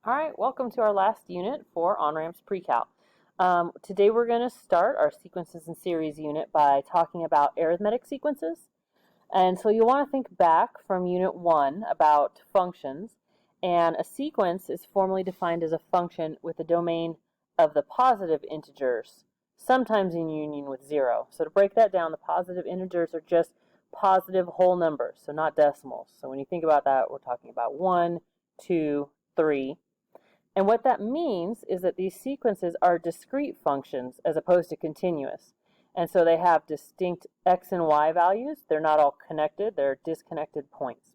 All right, welcome to our last unit for OnRamp's Pre-Cal. Today we're going to start our sequences and series unit by talking about arithmetic sequences. And so you'll want to think back from Unit 1 about functions, and a sequence is formally defined as a function with a domain of the positive integers, sometimes in union with 0. So to break that down, the positive integers are just positive whole numbers, so not decimals. So when you think about that, we're talking about 1, 2, 3. And what that means is that these sequences are discrete functions as opposed to continuous. And so they have distinct x and y values. They're not all connected. They're disconnected points.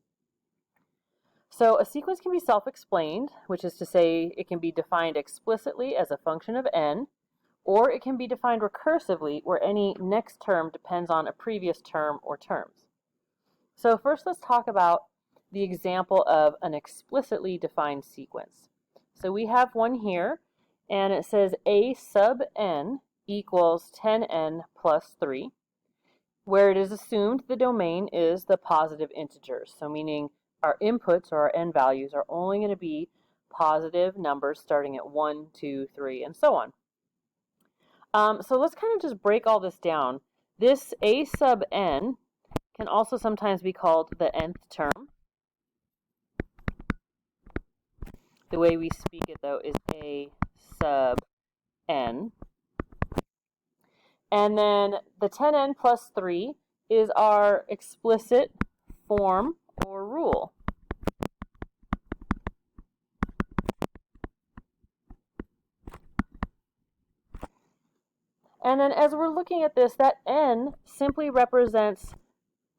So a sequence can be self-explained, which is to say it can be defined explicitly as a function of n, or it can be defined recursively where any next term depends on a previous term or terms. So first let's talk about the example of an explicitly defined sequence. So we have one here, and it says a sub n equals 10n plus 3, where it is assumed the domain is the positive integers. So meaning our inputs, or our n values, are only going to be positive numbers starting at 1, 2, 3, and so on. So let's kind of just break all this down. This a sub n can also sometimes be called the nth term. The way we speak it, though, is a sub n. And then the 10n plus 3 is our explicit form or rule. And then as we're looking at this, that n simply represents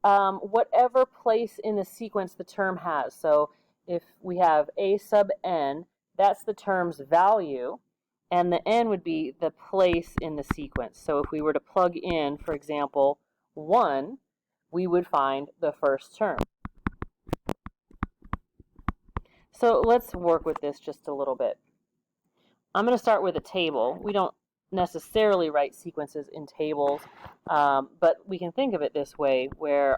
whatever place in the sequence the term has. So if we have a sub n, that's the term's value, and the n would be the place in the sequence. So if we were to plug in, for example, 1, we would find the first term. So let's work with this just a little bit. I'm going to start with a table. We don't necessarily write sequences in tables, but we can think of it this way, where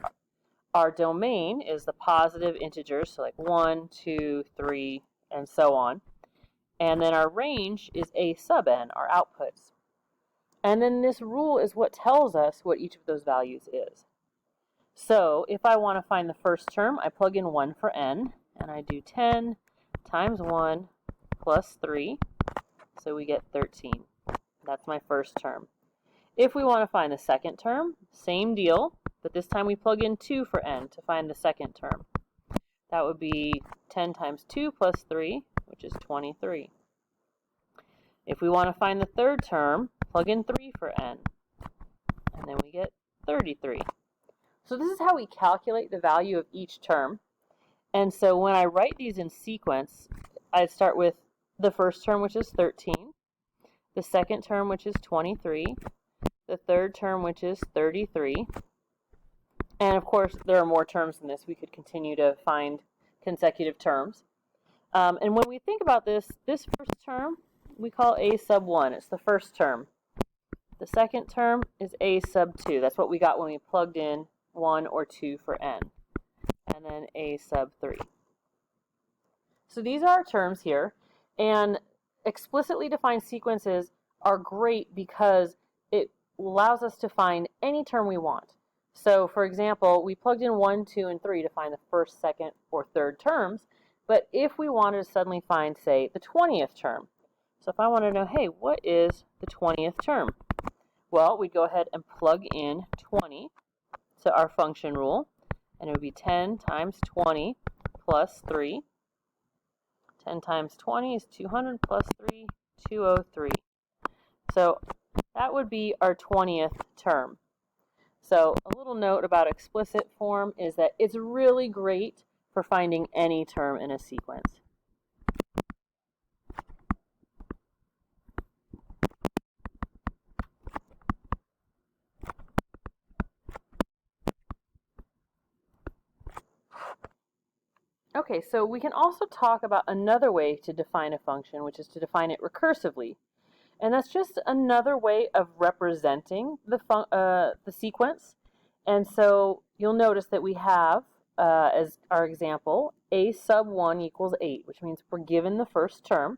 our domain is the positive integers, so like 1, 2, 3, and so on. And then our range is a sub n, our outputs. And then this rule is what tells us what each of those values is. So if I want to find the first term, I plug in 1 for n, and I do 10 times 1 plus 3, so we get 13. That's my first term. If we want to find the second term, same deal, but this time we plug in 2 for n to find the second term. That would be 10 times 2 plus 3, which is 23. If we want to find the third term, plug in 3 for n, and then we get 33. So this is how we calculate the value of each term. And so when I write these in sequence, I'd start with the first term, which is 13, the second term, which is 23, the third term, which is 33, and of course there are more terms than this. We could continue to find consecutive terms. And when we think about this first term we call a sub 1. It's the first term. The second term is a sub 2. That's what we got when we plugged in 1 or 2 for n. And then a sub 3. So these are our terms here, and explicitly defined sequences are great because it allows us to find any term we want. So for example, we plugged in 1, 2, and 3 to find the first, second, or third terms, but if we wanted to suddenly find, say, the 20th term, so if I want to know, hey, what is the 20th term? Well, we'd go ahead and plug in 20 to our function rule, and it would be 10 times 20 plus 3. 10 times 20 is 200 plus 3, 203. So that would be our 20th term. So a little note about explicit form is that it's really great for finding any term in a sequence. Okay, so we can also talk about another way to define a function, which is to define it recursively. And that's just another way of representing the sequence. And so you'll notice that we have, as our example, a sub 1 equals 8, which means we're given the first term.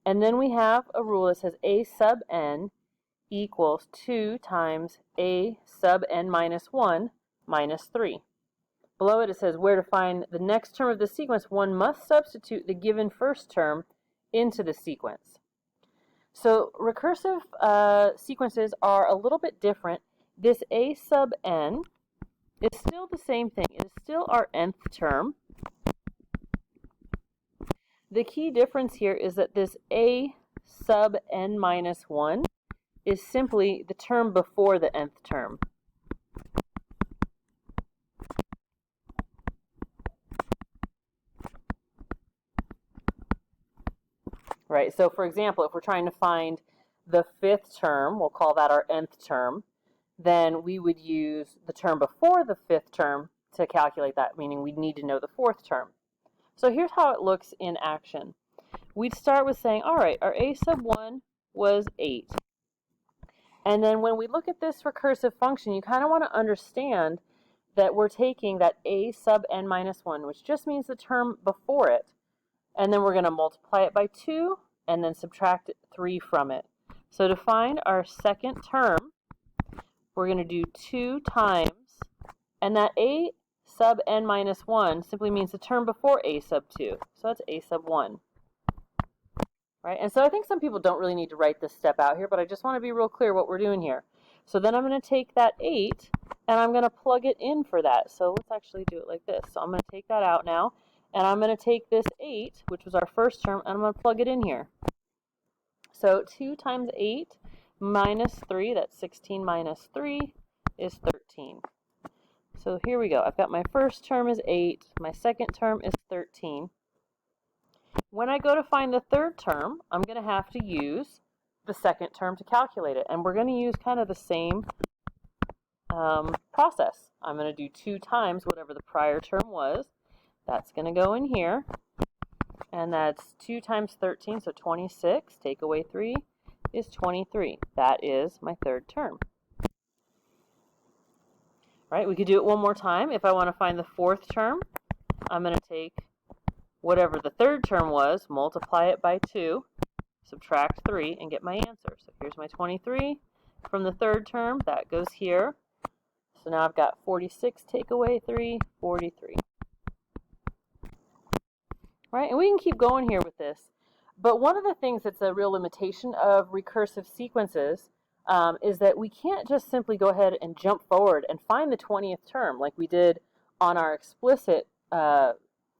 And then we have a rule that says a sub n equals 2 times a sub n minus 1 minus 3. Below it, it says where to find the next term of the sequence, one must substitute the given first term into the sequence. So recursive sequences are a little bit different. This a sub n is still the same thing. It is still our nth term. The key difference here is that this a sub n minus 1 is simply the term before the nth term. Right, so for example, if we're trying to find the fifth term, we'll call that our nth term, then we would use the term before the fifth term to calculate that, meaning we'd need to know the fourth term. So here's how it looks in action. We'd start with saying, all right, our a sub 1 was 8. And then when we look at this recursive function, you kind of want to understand that we're taking that a sub n minus 1, which just means the term before it, and then we're going to multiply it by 2 and then subtract 3 from it. So to find our second term, we're going to do 2 times, and that a sub n minus 1 simply means the term before a sub 2. So that's a sub 1. Right? And so I think some people don't really need to write this step out here, but I just want to be real clear what we're doing here. So then I'm going to take that 8 and I'm going to plug it in for that. So let's actually do it like this. So I'm going to take that out now, and I'm going to take this 8, which was our first term, and I'm going to plug it in here. So 2 times 8 minus 3, that's 16 minus 3 is 13. So here we go. I've got my first term is 8, my second term is 13. When I go to find the third term, I'm going to have to use the second term to calculate it. And we're going to use kind of the same process. I'm going to do 2 times whatever the prior term was. That's going to go in here. And that's 2 times 13, so 26. Take away 3 is 23. That is my third term. Right, we could do it one more time. If I want to find the fourth term, I'm going to take whatever the third term was, multiply it by 2, subtract 3, and get my answer. So here's my 23 from the third term. That goes here. So now I've got 46, take away 3, 43. Right, and we can keep going here with this. But one of the things that's a real limitation of recursive sequences is that we can't just simply go ahead and jump forward and find the 20th term like we did on our explicit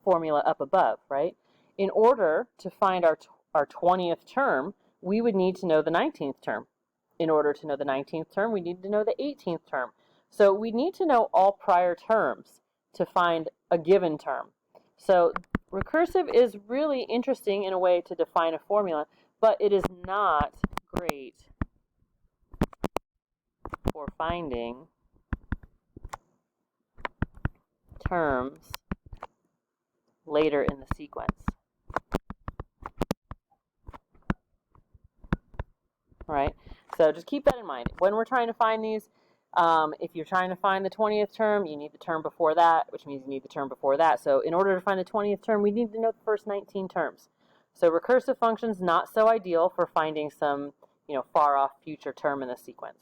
formula up above, right? In order to find our 20th term, we would need to know the 19th term. In order to know the 19th term, we need to know the 18th term. So we need to know all prior terms to find a given term. So recursive is really interesting in a way to define a formula, but it is not great for finding terms later in the sequence. All right, so just keep that in mind. When we're trying to find these, if you're trying to find the 20th term, you need the term before that, which means you need the term before that. So in order to find the 20th term, we need to know the first 19 terms. So recursive functions, not so ideal for finding some far off future term in the sequence.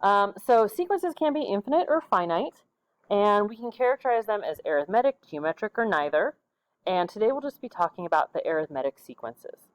So sequences can be infinite or finite, and we can characterize them as arithmetic, geometric, or neither. And today we'll just be talking about the arithmetic sequences.